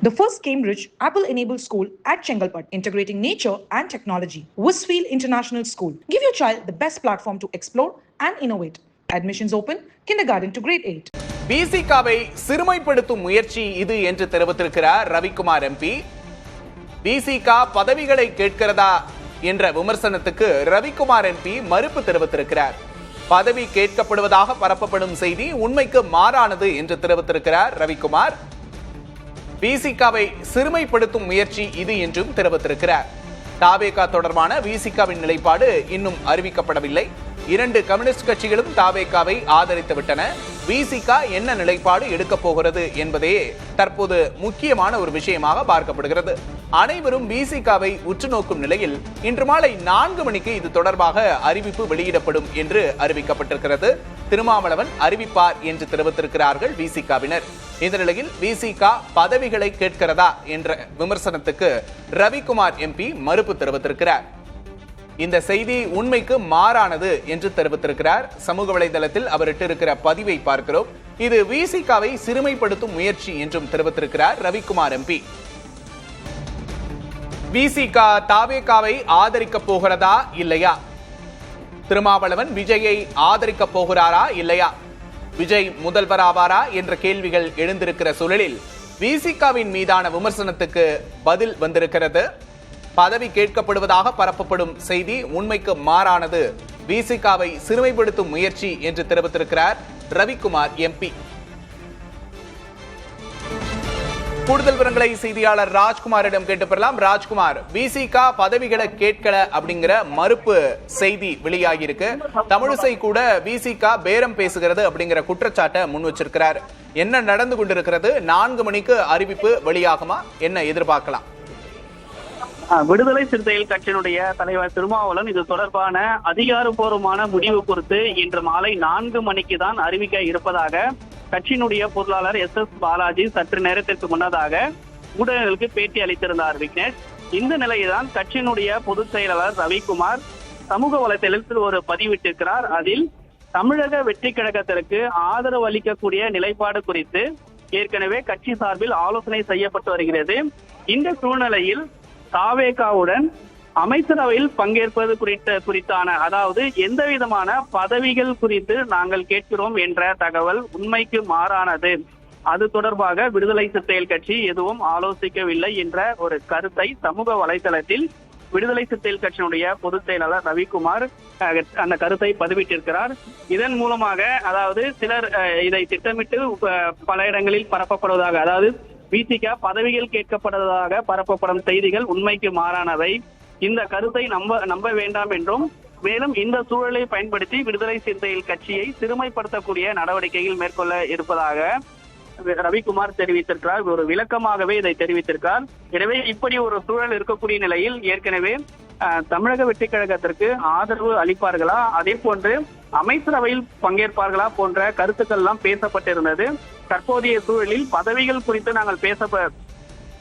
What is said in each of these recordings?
The first Cambridge Apple-enabled school at Chengalpat, integrating nature and technology. Westfield International School. Give your child the best platform to explore and innovate. Admissions open, kindergarten to grade 8. விசிகாவை சிறுமைப்படுத்தும் முயற்சி இது என்று தெரிவித்திருக்கிறார் Ravikumar MP. Visika பதவிகளை கேட்கிறதா என்ற விமர்சனத்துக்கு Ravikumar MP மறுப்பு தெரிவித்திருக்கிறார். பதவி கேட்கப்படுவதாக பரப்பப்படும் செய்தி உண்மைக்கு மாறானது என்று தெரிவித்திருக்கிறார் ரவிக்குமார். விசிகாவை சிறுமைப்படுத்தும் முயற்சி இது என்றும் தெரிவித்திருக்கிறார். தாவேகா தொடர்பான விசிகாவின் நிலைப்பாடு இன்னும் அறிவிக்கப்படவில்லை. 2 கம்யூனிஸ்ட் கட்சிகளும் தாவேகாவை ஆதரித்து விட்டன. விசிகா என்ன நிலைப்பாடு எடுக்கப் போகிறது என்பதே தற்போது முக்கியமான ஒரு விஷயமாக பார்க்கப்படுகிறது. அனைவரும் விசிகாவை உற்று நோக்கும் நிலையில் இன்று மாலை 4 மணிக்கு இது தொடர்பாக அறிவிப்பு வெளியிடப்படும் என்று அறிவிக்கப்பட்டிருக்கிறது. திருமாவளவன் அறிவிப்பார் என்று தெரிவித்திருக்கிறார்கள் விசிகாவினர். இந்த நிலையில் விசிகா பதவிகளை கேட்கிறதா என்ற விமர்சனத்துக்கு ரவிக்குமார் எம்பி மறுப்பு தெரிவித்திருக்கிறார். இந்த செய்தி உண்மைக்கு மாறானது என்று தெரிவித்திருக்கிறார். சமூக வலைதளத்தில் அவர் இட்டிருக்கிற பதிவை பார்க்கிறோம். இது விசிகாவை சிறுமைப்படுத்தும் முயற்சி என்றும் தெரிவித்திருக்கிறார் ரவிக்குமார் எம்பி. விசிகா தாவேகாவை ஆதரிக்க போகிறதா இல்லையா? திருமாவளவன் விஜயை ஆதரிக்க போகிறாரா இல்லையா? விஜய் முதல்வர் ஆவாரா என்ற கேள்விகள் எழுந்திருக்கிற சூழலில் விசிகாவின் மீதான விமர்சனத்துக்கு பதில் வந்திருக்கிறது. பதவி கேட்கப்படுவதாக பரப்பப்படும் செய்தி உண்மைக்கு மாறானது, விசிகாவை சிறுமைப்படுத்தும் முயற்சி என்று தெரிவித்திருக்கிறார் ரவிக்குமார் எம்பி. கூடுதல் விவரங்களை செய்தியாளர் ராஜ்குமாரிடம் கேட்டு பெறலாம். ராஜ்குமார், விசிகா பதவிகளை கேட்கல அப்படிங்கிற மறுப்பு செய்தி வெளியாகி இருக்கு. தமிழிசை கூட விசிகா பேரம் பேசுகிறது அப்படிங்கிற குற்றச்சாட்டை முன் வச்சிருக்கிறார். என்ன நடந்து கொண்டிருக்கிறது? 4 மணிக்கு அறிவிப்பு வெளியாகுமா? என்ன எதிர்பார்க்கலாம்? விடுதலை சிறுத்தைகள் கட்சியினுடைய தலைவர் திருமாவளவன் இது தொடர்பான அதிகாரப்பூர்வமான முடிவு குறித்து இன்று மாலை 4 மணிக்கு தான் அறிவிக்க இருப்பதாக கட்சியினுடைய பொருளாளர் SS பாலாஜி சற்று நேரத்திற்கு முன்னதாக ஊடகங்களுக்கு பேட்டி அளித்திருந்தார் விக்னேஷ். இந்த நிலையில்தான் கட்சியினுடைய பொதுச் செயலாளர் ரவிக்குமார் சமூக வலைதளத்தில் ஒரு பதிவிட்டிருக்கிறார். அதில் தமிழக வெற்றி கழகத்திற்கு ஆதரவு அளிக்கக்கூடிய நிலைப்பாடு குறித்து ஏற்கனவே கட்சி சார்பில் ஆலோசனை செய்யப்பட்டு வருகிறது. இந்த சூழ்நிலையில் தாவேகாவுடன் அமைச்சரவையில் பங்கேற்பது குறித்தான அதாவது எந்த விதமான பதவிகள் குறித்து நாங்கள் கேட்கிறோம் என்ற தகவல் உண்மைக்கு மாறானது. அது தொடர்பாக விடுதலை சிறுத்தைகள் கட்சி எதுவும் ஆலோசிக்கவில்லை என்ற ஒரு கருத்தை சமூக வலைதளத்தில் விடுதலை சிறுத்தைகள் கட்சியினுடைய பொதுச் செயலாளர் ரவிக்குமார் அந்த கருத்தை பதிவிட்டிருக்கிறார். இதன் மூலமாக அதாவது சிலர் இதை திட்டமிட்டு பல இடங்களில் பரப்பப்படுவதாக, அதாவது விசிகா பதவிகள் கேட்கப்படுவதாக பரப்பப்படும் செய்திகள் உண்மைக்கு மாறானவை, இந்த கருத்தை நம்ப வேண்டாம் என்றும், மேலும் இந்த சூழலை பயன்படுத்தி விடுதலை சிறுத்தைகள் கட்சியை சிறுமைப்படுத்தக்கூடிய நடவடிக்கைகள் மேற்கொள்ள இருப்பதாக ரவிக்குமார் தெரிவித்திருக்கிறார். ஒரு விளக்கமாகவே இதை தெரிவித்திருக்கிறார். எனவே இப்படி ஒரு சூழல் இருக்கக்கூடிய நிலையில் ஏற்கனவே தமிழக வெற்றி கழகத்திற்கு ஆதரவு அளிப்பார்களா, அதே போன்று அமைச்சரவையில் பங்கேற்பார்களா போன்ற கருத்துக்கள் எல்லாம் பேசப்பட்டிருந்தது. தற்போதைய சூழலில் பதவிகள் குறித்து நாங்கள்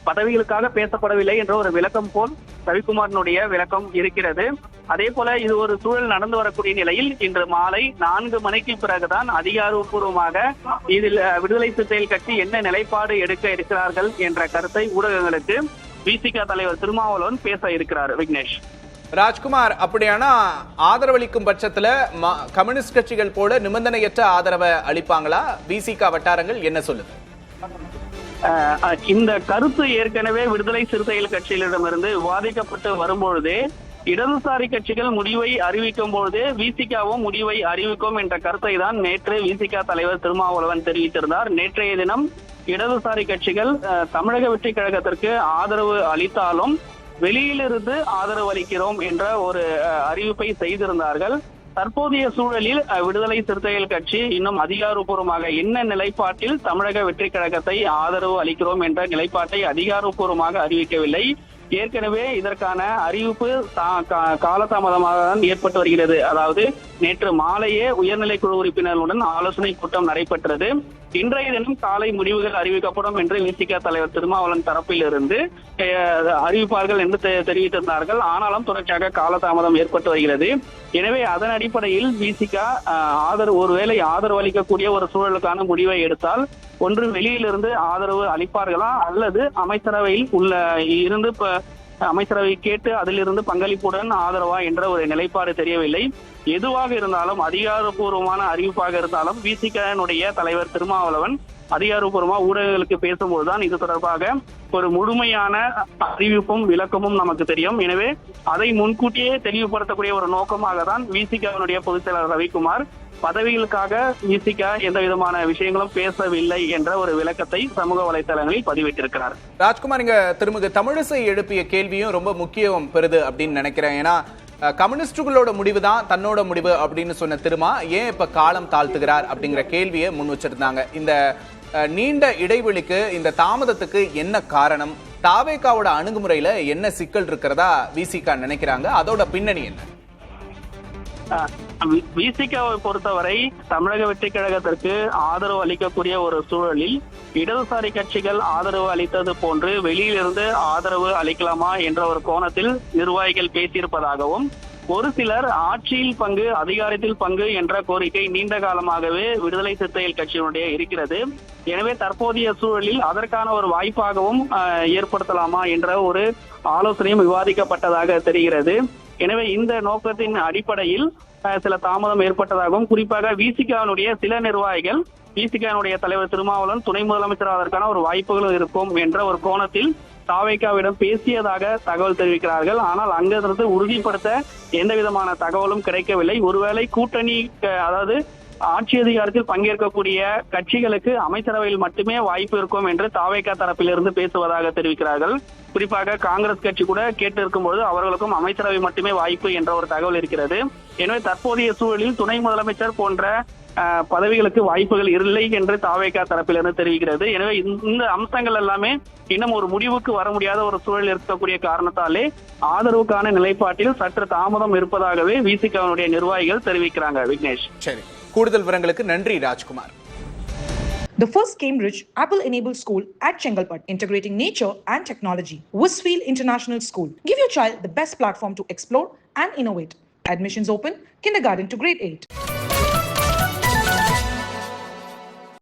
பதவிகளுக்காக பேசப்படவில்லை என்ற ஒரு விளக்கம் போல் ரவிக்குமாரினுடைய விளக்கம் இருக்கிறது. அதே போல இது ஒரு சூழல் நடந்து வரக்கூடிய நிலையில் இன்று மாலை 4 மணிக்கு பிறகுதான் அதிகாரப்பூர்வமாக இதில் விடுதலை சிறுத்தைகள் கட்சி என்ன நிலைப்பாடு எடுக்க இருக்கிறார்கள் என்ற கருத்தை ஊடகங்களுக்கு விசிகா தலைவர் திருமாவளவன் பேச இருக்கிறார். விக்னேஷ், ராஜ்குமார், அப்படியானா ஆதரவளிக்கும் பட்சத்துல கம்யூனிஸ்ட் கட்சிகள் போல நிபந்தனையற்ற ஆதரவை அளிப்பாங்களா? விசிகா வட்டாரங்கள் என்ன சொல்லுது? இந்த கருத்து ஏற்கனவே விடுதலை சிறுத்தைகள் கட்சிகளிடமிருந்து விவாதிக்கப்பட்டு வரும்பொழுதே இடதுசாரி கட்சிகள் முடிவை அறிவிக்கும் பொழுது விசிகாவும் முடிவை அறிவிக்கும் என்ற கருத்தை தான் நேற்று விசிகா தலைவர் திருமாவளவன் தெரிவித்திருந்தார். நேற்றைய தினம் இடதுசாரி கட்சிகள் தமிழக வெற்றி கழகத்திற்கு ஆதரவு அளித்தாலும் வெளியிலிருந்து ஆதரவு அளிக்கிறோம் என்ற ஒரு அறிவிப்பை செய்திருந்தார்கள். தற்போதைய சூழலில் விடுதலை சிறுத்தைகள் கட்சி இன்னும் அதிகாரப்பூர்வமாக என்ன நிலைப்பாட்டில் தமிழக வெற்றி கழகத்தை ஆதரவு அளிக்கிறோம் என்ற நிலைப்பாட்டை அதிகாரப்பூர்வமாக அறிவிக்கவில்லை. ஏற்கனவே இதற்கான அறிவிப்பு காலதாமதமாக தான் ஏற்பட்டு வருகிறது. அதாவது நேற்று மாலையே உயர்நிலை குழு உறுப்பினர்களுடன் ஆலோசனை கூட்டம் நடைபெற்றது. இன்றைய தினம் காலை முடிவுகள் அறிவிக்கப்படும் என்று விசிக தலைவர் திருமாவளவன் தரப்பில் இருந்து அறிவிப்பார்கள் என்று தெரிவித்திருந்தார்கள். ஆனாலும் தொடர்ச்சியாக காலதாமதம் ஏற்பட்டு வருகிறது. எனவே அதன் அடிப்படையில் விசிக ஒருவேளை ஆதரவு அளிக்கக்கூடிய ஒரு சூழலுக்கான முடிவை எடுத்தால் ஒன்று வெளியிலிருந்து ஆதரவு அளிப்பார்களா அல்லது அமைச்சரவையில் அமைச்சரவை கேட்டு அதிலிருந்து பங்களிப்புடன் ஆதரவா என்ற ஒரு நிலைப்பாடு தெரியவில்லை. எதுவாக இருந்தாலும் அதிகாரப்பூர்வமான அறிவிப்பாக இருந்தாலும் விசிகனுடைய தலைவர் திருமாவளவன் அதிகாரப்பூர்வமா ஊடகங்களுக்கு பேசும்போதுதான் இது தொடர்பாக ஒரு முழுமையான அறிவிப்பும் விளக்கமும் நமக்கு தெரியும். எனவே அதை முன்கூட்டியே தெளிவுபடுத்தக்கூடிய ஒரு நோக்கமாக தான் விசிகனுடைய பொதுச் செயலாளர் ரவிக்குமார் பதவிகளுக்காக விசிக எந்த விதமான விஷயங்களும் பேசவில்லை என்ற ஒரு விளக்கத்தை சமூக வலைதளங்களில் பதிவிட்டிருக்கிறார். ராஜ்குமார், இங்க திருமிகு தமிழிசை எழுப்பிய கேள்வியும் ரொம்ப முக்கியம் பெறுது அப்படின்னு நினைக்கிறேன். ஏன்னா கம்யூனிஸ்டுகளோட முடிவு தான் தன்னோட முடிவு அப்படின்னு சொன்ன திருமா ஏன் இப்ப காலம் தாழ்த்துகிறார் அப்படிங்கிற கேள்வியை முன் வச்சிருந்தாங்க. இந்த நீண்ட இடைவெளிக்கு, இந்த தாமதத்துக்கு என்ன காரணம்? தாவேகாவோட அணுகுமுறையில என்ன சிக்கல் இருக்கிறதா விசிக நினைக்கிறாங்க? அதோட பின்னணி என்ன? விசிகாவை பொறுத்தவரை தமிழக வெற்றி கழகத்திற்கு ஆதரவு அளிக்கக்கூடிய ஒரு சூழலில் இடதுசாரி கட்சிகள் ஆதரவு அளித்தது போன்று வெளியிலிருந்து ஆதரவு அளிக்கலாமா என்ற ஒரு கோணத்தில் நிர்வாகிகள் பேசியிருப்பதாகவும், ஒரு சிலர் ஆட்சியில் பங்கு, அதிகாரத்தில் பங்கு என்ற கோரிக்கை நீண்ட காலமாகவே விடுதலை சிறுத்தைகள் கட்சியினுடைய இருக்கிறது. எனவே தற்போதைய சூழலில் அதற்கான ஒரு வாய்ப்பாகவும் ஏற்படுத்தலாமா என்ற ஒரு ஆலோசனையும் விவாதிக்கப்பட்டதாக தெரிகிறது. எனவே இந்த நோக்கத்தின் அடிப்படையில் சில தாமதம் ஏற்பட்டதாகவும், குறிப்பாக விசிகனுடைய சில நிர்வாகிகள் விசிகனுடைய தலைவர் திருமாவளவன் துணை முதலமைச்சர் அதற்கான ஒரு வாய்ப்புகளும் இருக்கும் என்ற ஒரு கோணத்தில் தாவேகாவிடம் பேசியதாக தகவல் தெரிவிக்கிறார்கள். ஆனால் அங்கிருந்து உறுதிப்படுத்த எந்த விதமான தகவலும் கிடைக்கவில்லை. ஒருவேளை கூட்டணி, அதாவது ஆட்சி அதிகாரத்தில் பங்கேற்கக்கூடிய கட்சிகளுக்கு அமைச்சரவையில் மட்டுமே வாய்ப்பு இருக்கும் என்று தாவேகா தரப்பிலிருந்து பேசுவதாக தெரிவிக்கிறார்கள். குறிப்பாக காங்கிரஸ் கட்சி கூட கேட்டிருக்கும் பொழுது அவர்களுக்கும் அமைச்சரவை மட்டுமே வாய்ப்பு என்ற ஒரு தகவல் இருக்கிறது. எனவே தற்போதைய சூழலில் துணை முதலமைச்சர் போன்ற பதவிகளுக்கு வாய்ப்புகள் இல்லை என்று தாவேகா தரப்பிலிருந்து தெரிவிக்கிறது. எனவே இந்த அம்சங்கள் எல்லாமே இன்னும் ஒரு முடிவுக்கு வர முடியாத ஒரு சூழல் இருக்கக்கூடிய காரணத்தாலே ஆதரவுக்கான நிலைப்பாட்டில் சற்று தாமதம் இருப்பதாகவே விசிகனுடைய நிர்வாகிகள் தெரிவிக்கிறாங்க. விக்னேஷ், சரி, கூடுதல் விவரங்களுக்கு நன்றி Rajkumar. The first Cambridge Apple-enabled school at Chengalpat, integrating nature and technology. Westfield International School. Give your child the best platform to explore and innovate. Admissions open, kindergarten to grade 8.